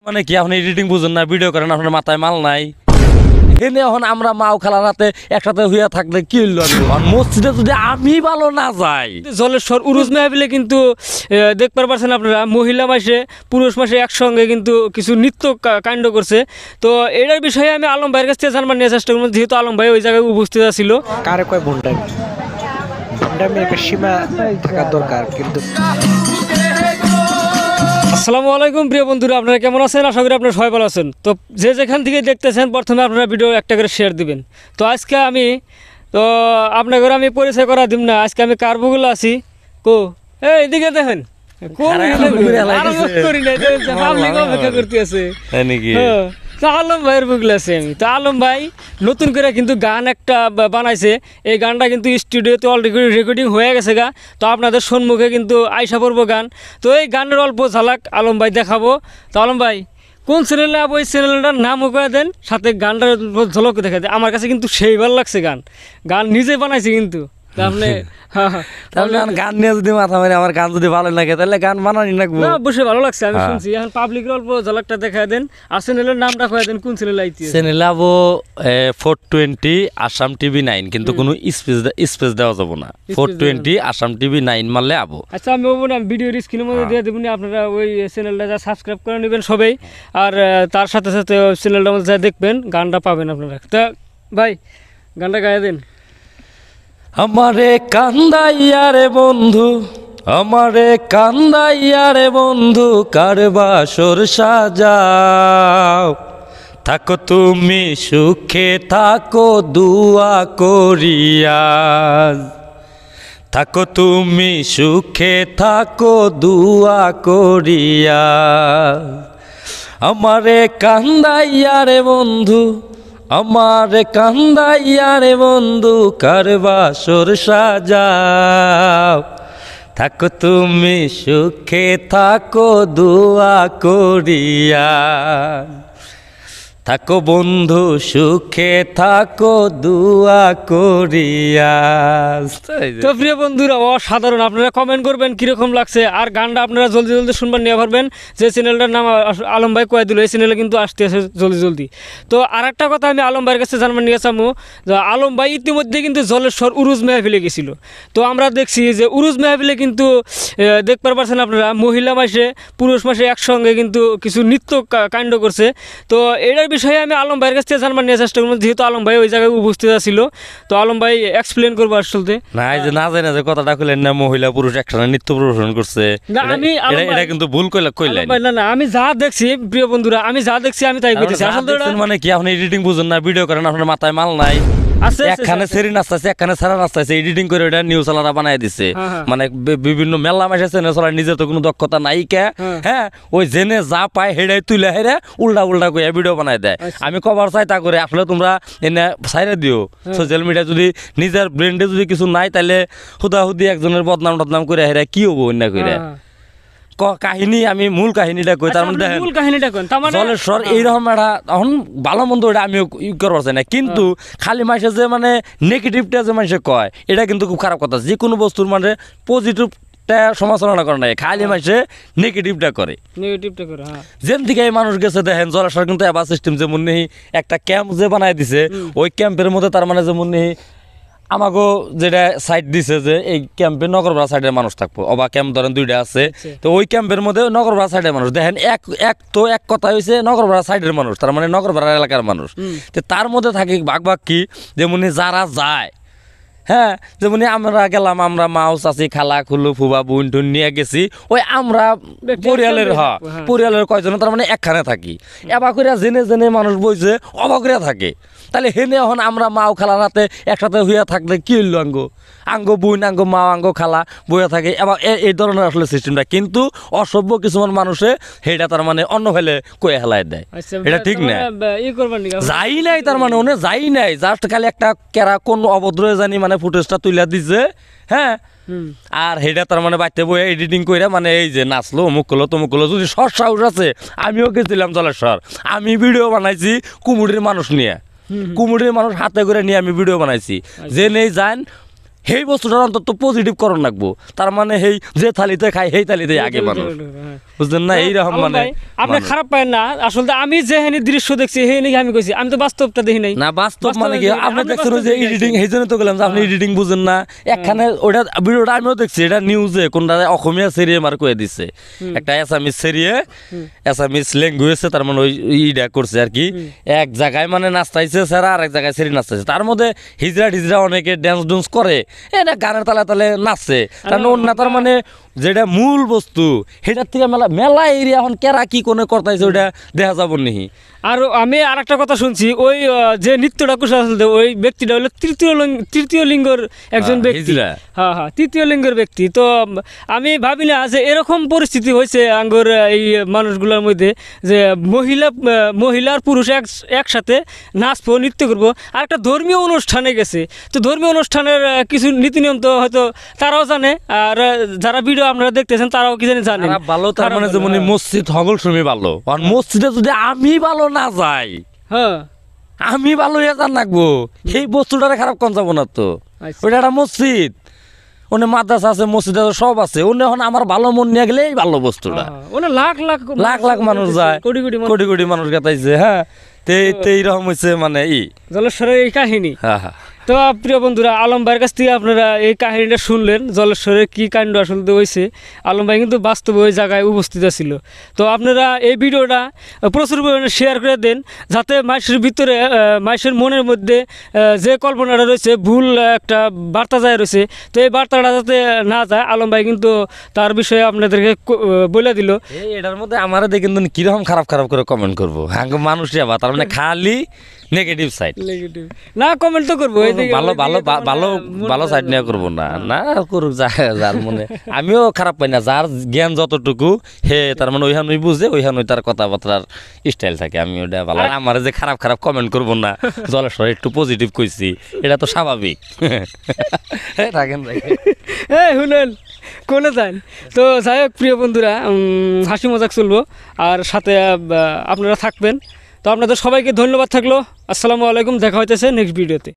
মানে কি আপনি এডিটিং বুঝেন না, ভিডিও করেন, আপনার মাথায় মাল নাই। এনে এখন আমরা মাও খেলার রাতে একসাথে হইয়া থাকলে কি হইল? মসজিদে যদি আমি ভালো না যাই, জলেশ্বর উরুজ মেহফিলে কিন্তু দেখতে পারছেন আপনারা, মহিলা মাসে পুরুষ মাসে একসঙ্গে কিন্তু কিছু নৃত্য কাণ্ড করছে। তো এটার বিষয়ে আমি আলম ভাইয়ের কাছ থেকে জানবার নিয়ে চেষ্টা করবো, যেহেতু আলম ভাই ওই জায়গায় উপস্থিত ছিল। কারে কয় ভন্ডামি, ভন্ডামির একটা সীমা থাকা দরকার। কিন্তু আসসালামু আলাইকুম প্রিয় বন্ধুরা, আপনারা কেমন আছেন? আশা করি আপনারা সবাই ভালো আছেন। তো যে যেখান থেকে দেখতেছেন, প্রথমে আপনারা ভিডিও একটা করে শেয়ার দিবেন। তো আজকে আমি আপনাদের আমি পরিচয় করা দিব না, আজকে আমি কার বগুলো আছি কো এইদিকে দেখেন আলম ভাইয়ের বুকলে আছে আমি। তো আলম ভাই নতুন করে কিন্তু গান একটা বানাইছে, এই গানটা কিন্তু স্টুডিওতে অলরেডি রেকর্ডিং হয়ে গেছে গা। তো আপনাদের সম্মুখে কিন্তু আইসা পড়বো গান। তো এই গানের অল্প ঝালাক আলম ভাই দেখাবো। তো আলম ভাই কোন চ্যানেলে ওই চ্যানেলটার নামও করে দেন, সাথে গানটার ঝলক দেখা দেয়। আমার কাছে কিন্তু সেই ভালো লাগছে, গান নিজে বানাইছে কিন্তু। তাহলে গান নিয়ে যদি মাথা মারি, আমার গান যদি ভালো লাগে তাহলে গান বানানি লাগবে। অবশ্যই ভালো লাগছে, আমি শুনছি। এখন পাবলিকের অল্প ঝলকটা দেখা দেন, আর চ্যানেলের নামটা কয়ে দেন, কোন চ্যানেল আইতে? চ্যানেল আবো 420 আসাম টিভি 9, কিন্তু কোনো স্পেস দেওয়া যাবো না। 420 আসাম টিভি 9 মারলে আবো। আচ্ছা, আমি ভিডিওর স্ক্রিনের মধ্যে দিয়ে দেবো, আপনারা ওই চ্যানেলটা যা সাবস্ক্রাইব করে নেবেন সবাই, আর তার সাথে সাথে চ্যানেলটা মধ্যে যা দেখবেন গানটা পাবেন আপনারা। তা ভাই গানটা গায়ে দেন। আমারে কান্দাইয়া রে বন্ধু, আমারে কান্দাইয়া রে বন্ধু, কার বাসর সাজাও। থাকো তুমি সুখে, থাকো দুয়া করিয়া। থাকো তুমি সুখে, থাকো দুয়া করিয়া। আমারে কান্দাইয়া রে বন্ধু, আমার কান্দাইয়া রে বন্ধু, কার বাসর সাজাও। থাকো তুমি সুখে, থাকো দুয়া করিয়া। থাকো বন্ধু সুখে, থাকো দুয়া করিয়া। তো প্রিয় বন্ধুরা, অসাধারণ। আপনারা কমেন্ট করবেন কিরকম লাগছে, আর গানটা আপনারা জলদি জলদি শুনবার নিয়ে পারবেন। যে চ্যানেলটার নাম আলম ভাই কয়ে দিল, এই চ্যানেলে কিন্তু আসতে আছে জলদি জলদি। তো আর একটা কথা আমি আলম ভাইয়ের কাছে জানবার নিয়ে চামু, যে আলম ভাই ইতিমধ্যে কিন্তু জলেশ্বর উরুজ মেহফিলে গেছিল। তো আমরা দেখছি যে উরুজ মেহফিলে কিন্তু দেখতে পারছেন আপনারা, মহিলা মাসে পুরুষ মাসে একসঙ্গে কিন্তু কিছু নৃত্য কাণ্ড করছে। তো এটার বিষয়ে আমি আলম ভাইয়ের কাছ থেকে জানবার নিয়ে চেষ্টা করবো, যেহেতু আলম ভাই ওই জায়গায় উপস্থিত ছিল। তো আলম ভাই এক্সপ্লেন করবো আসলে। না, এই যে না জানি যে কথাটা কইলেন না, মহিলা পুরুষ একসাথে নৃত্য প্রদর্শন করছে, এটা কিন্তু ভুল কইলেন। না, আমি যা দেখছি প্রিয় বন্ধুরা, আমি যা দেখছি আমি তাই কইতেছি। আসলে মানে কি আপনি এডিটিং বুঝেন না, ভিডিও করেন, আপনার মাথায় মাল নাই। একখানে সেরি নাচতেছে, একখানে সারা নাচতেছে, এডিটিং করে ওটা নিউজ চালারা বানাই দিচ্ছে। মানে বিভিন্ন মেলা মাসে চ্যানেল চালার, নিজের তো কোনো দক্ষতা নাই কে। হ্যাঁ, ওই জেনে যা পায় হেডাই তুলে হেরে উল্টা উল্টা করে ভিডিও বানাই দেয়। আমি কভার চাই তা করে। আসলে তোমরা এনে সাইরে দিও, সোশ্যাল মিডিয়া যদি নিজের ব্রেন্ডে যদি কিছু নাই, তাহলে হুদাহুদি একজনের বদনাম টদনাম করে হেরে কি হবো অন্য করে। কাহিনী আমি মূল কাহিনীটা কই, তার মধ্যে মূল কাহিনীটা কোন জলেশ্বর এইরকম একটা এখন ভালো মন্দ এটা আমিও করতে পারছি না, কিন্তু খালি মানুষের যে মানে নেগেটিভটা যে মানুষে কয়, এটা কিন্তু খুব খারাপ কথা। যে কোনো বস্তুর মানে পজিটিভটা সমালোচনা করে না, খালি মানুষে নেগেটিভটা করে। যেন থেকে এই মানুষ গেছে দেখেন, জলেশ্বর কিন্তু এবার সিস্টেম যেমন নেই একটা ক্যাম্প যে বানাই দিছে, ওই ক্যাম্পের মধ্যে তার মানে যেমন নেই আমাকেও যেটা সাইড দিছে যে এই ক্যাম্পে নগরপাড়া সাইডের মানুষ থাকবো। অবা ক্যাম্প ধরেন 2টা আছে, তো ওই ক্যাম্পের মধ্যে নগরপাড়া সাইডের মানুষ দেখেন এক কথা হয়েছে নগরপাড়া সাইডের মানুষ, তার মানে নগরপাড়া এলাকার মানুষ। তো তার মধ্যে থাকে ভাগ কি, যেমনি যারা যায়, হ্যাঁ, যেমনি আমরা গেলাম, আমরা মাও চাচি খালা খুলু ফুবা বোন টুন নিয়ে গেছি, ওই আমরা পরিয়ালের কয়জন তার মানে একখানে থাকি। এবার করে জেনে জেনে মানুষ বইছে অবাক করে থাকে। তাহলে হেনে এখন আমরা মাও খালার হাতে একসাথে হইয়া থাকলে কি হইল, আঙ্গ বোন আঙ্গ মা আঙ্গ খালা বইয়া থাকে। এবার এই ধরনের আসলে সিস্টেমটা, কিন্তু অসভ্য কিছুমান মানুষে সেইটা তার মানে অন্য ফেলে কয়ে হেলাই দেয়। এটা ঠিক না, যাই নাই তার মানে ওনে যাই নাই, জাস্ট খালি একটা কেরা কোন অভদ্র জানি মানে ফুটেজটা তুলে দিছে। হ্যাঁ, আর হেটা তার মানে বাইতে বই এডিটিং করে মানে এই যে নাচলো অমুক করলো তমুক করলো। যদি সর সাহস আছে, আমিও গেছিলাম জলেশ্বর, আমি ভিডিও বানাইছি কুমুরের মানুষ নিয়ে, কুমুরের মানুষ হাতে করে নিয়ে আমি ভিডিও বানাইছি। যে নেই যান সেই বস্তুটার অন্তত পজিটিভ করণ লাগবো, তার মানে সেই যে থালিতে খাই সেই থালিতে আগে মানুষ, বুঝলেন না? এইরকম মানে আপনি খারাপ পায় না, আসলে আমি যেখানে দৃশ্য দেখছি সেই আমি কইছি, আমি তো বাস্তবটা দেখি নাই না। বাস্তব মানে কি আপনি দেখছেন যে এডিটিং, এই জন্য তো গেলাম যে আপনি এডিটিং বুঝেন না। একখানে ওটা ভিডিওটা আমিও দেখছি, এটা নিউজে কোনটা অসমীয়া সেরিয়ে মার কয়ে দিচ্ছে, একটা অ্যাসামিস সেরিয়ে অ্যাসামিস ল্যাঙ্গুয়েজে তার মানে ওই ইটা করছে আর কি, এক জায়গায় মানে নাচতাইছে স্যার, আর এক জায়গায় সেরি নাচতেছে, তার মধ্যে হিজড়া অনেকে ড্যান্স ডুন্স করে, এটা গানের তালে তালে নাচছে, তার অন্য তার মানে যেটা মূল বস্তু সেটার থেকে মেলা মেলা এরিয়া এখন কেরা কি কোনে করতেছে ওইটা দেখা যাব নিহি। আর আমি আর একটা কথা শুনছি, ওই যে নৃত্যটা কুশল আসলে ওই ব্যক্তিটা হলো তৃতীয় লিঙ্গের একজন ব্যক্তি। হ্যাঁ, তৃতীয় লিঙ্গের ব্যক্তি। তো আমি ভাবি না যে এরকম পরিস্থিতি হয়েছে আঙ্গর এই মানুষগুলোর মধ্যে যে মহিলা আর পুরুষ একসাথে নাচবো, নৃত্য করবো, আর একটা ধর্মীয় অনুষ্ঠানে গেছে। তো ধর্মীয় অনুষ্ঠানের কিছু নীতি নিয়ম তো হয়তো তারাও জানে, আর যারা ভিডিও আপনারা দেখতেছেন তারাও কি জানেন ভালো, তার মানে যেমন মসজিদ হগল শুমি ভালো, আর মসজিদে যদি আমি ভালো না যাই, হ্যাঁ আমি ভালো জান রাখবো, সেই বস্তুটা খারাপ কোন যাবো না তো। ওইটা একটা মসজিদ, ওনে মাদ্রাসা আছে, মসজিদ আছে, সব আছে, ওনে এখন আমার ভালো মন নিয়ে গেলে এই ভালো বস্তুটা, ওনে লাখ লাখ মানুষ যায়, কোটি কোটি মানুষ গাতাইছে। হ্যাঁ, এইরকম হয়েছে মানে জলেশ্বরের এই কাহিনী। হ্যাঁ। তো প্রিয় বন্ধুরা, আলম ভাইয়ের কাছ থেকে আপনারা এই কাহিনীটা শুনলেন, জলেশ্বরের কী কাণ্ড আসলে হয়েছে। আলম ভাই কিন্তু বাস্তবে ওই জায়গায় উপস্থিত ছিল। তো আপনারা এই ভিডিওটা প্রচুর পরিমাণে শেয়ার করে দেন, যাতে মানুষের ভিতরে, মানুষের মনের মধ্যে যে কল্পনাটা রয়েছে, ভুল একটা বার্তা যায় রয়েছে, তো এই বার্তাটা যাতে না যায়, আলম ভাই কিন্তু তার বিষয়ে আপনাদেরকে বলে দিল। এটার মধ্যে আমার দেখে কিন্তু কিরকম খারাপ করে কমেন্ট করবো, হ্যাঁ মানুষই আবার তার মানে খালি নেগেটিভ সাইড না, কমেন্ট তো করবো, ভালো সাইড নিয়ে করবো না, করুক যার মনে। আমিও খারাপ পাই না, যার জ্ঞান যতটুকু হে তার মানে ওইখানে বুঝে, ওইখানে তার কথাবার্তার স্টাইল থাকে, আমি ওটা ভালো। আমার যে খারাপ কমেন্ট করবো না, জলেশ্বর একটু পজিটিভ কইছি, এটা তো স্বাভাবিক। রাখেন শুনেন কোনে যান। তো যাই হোক প্রিয় বন্ধুরা, হাসি মজাক চলবো, আর সাথে আপনারা থাকবেন। তো আপনাদের সবাইকে ধন্যবাদ থাকলো। আসসালামু আলাইকুম, দেখা হইতেছে নেক্সট ভিডিওতে।